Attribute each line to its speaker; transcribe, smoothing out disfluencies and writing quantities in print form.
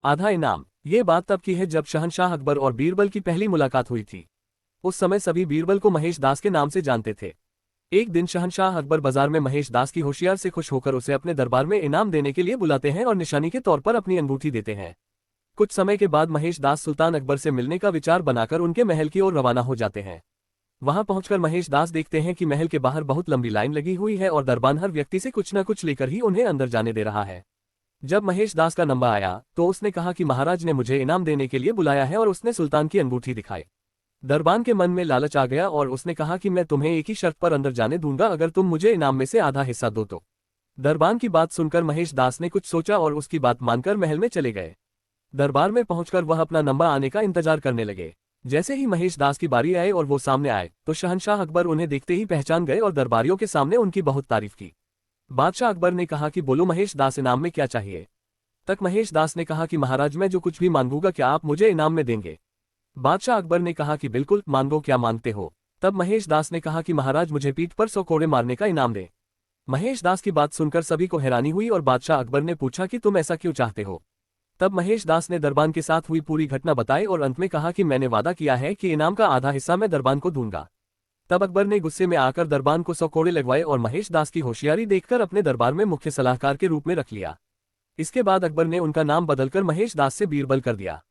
Speaker 1: आधा इनाम। ये बात तब की है जब शहंशाह अकबर और बीरबल की पहली मुलाकात हुई थी। उस समय सभी बीरबल को महेश दास के नाम से जानते थे। एक दिन शहंशाह अकबर बाजार में महेश दास की होशियार से खुश होकर उसे अपने दरबार में इनाम देने के लिए बुलाते हैं और निशानी के तौर पर अपनी अंगूठी देते हैं। कुछ समय के बाद महेश दास सुल्तान अकबर से मिलने का विचार बनाकर उनके महल की ओर रवाना हो जाते हैं। वहां पहुंचकर महेश दास देखते हैं कि महल के बाहर बहुत लंबी लाइन लगी हुई है और दरबान हर व्यक्ति से कुछ न कुछ लेकर ही उन्हें अंदर जाने दे रहा है। जब महेश दास का नंबर आया तो उसने कहा कि महाराज ने मुझे इनाम देने के लिए बुलाया है और उसने सुल्तान की अंगूठी दिखाई। दरबान के मन में लालच आ गया और उसने कहा कि मैं तुम्हें एक ही शर्त पर अंदर जाने दूंगा, अगर तुम मुझे इनाम में से आधा हिस्सा दो तो। दरबान की बात सुनकर महेश दास ने कुछ सोचा और उसकी बात मानकर महल में चले गए। दरबार में पहुंचकर वह अपना नंबर आने का इंतजार करने लगे। जैसे ही महेश दास की बारी आए और वो सामने आए तो शहंशाह अकबर उन्हें देखते ही पहचान गए और दरबारियों के सामने उनकी बहुत तारीफ की। बादशाह अकबर ने कहा कि बोलो महेश दास, इनाम में क्या चाहिए। तक महेश दास ने कहा कि महाराज मैं जो कुछ भी मांगूंगा क्या आप मुझे इनाम में देंगे। बादशाह अकबर ने कहा कि बिल्कुल, मांगो क्या मांगते हो। तब महेश दास ने कहा कि महाराज मुझे पीठ पर 100 कोड़े मारने का इनाम दे। महेश दास की बात सुनकर सभी को हैरानी हुई और बादशाह अकबर ने पूछा कि तुम ऐसा क्यों चाहते हो। तब महेश दास ने दरबान के साथ हुई पूरी घटना बताई और अंत में कहा कि मैंने वादा किया है कि इनाम का आधा हिस्सा मैं दरबान को दूंगा। तब अकबर ने गुस्से में आकर दरबान को 100 कोड़े लगवाए और महेश दास की होशियारी देखकर अपने दरबार में मुख्य सलाहकार के रूप में रख लिया। इसके बाद अकबर ने उनका नाम बदलकर महेश दास से बीरबल कर दिया।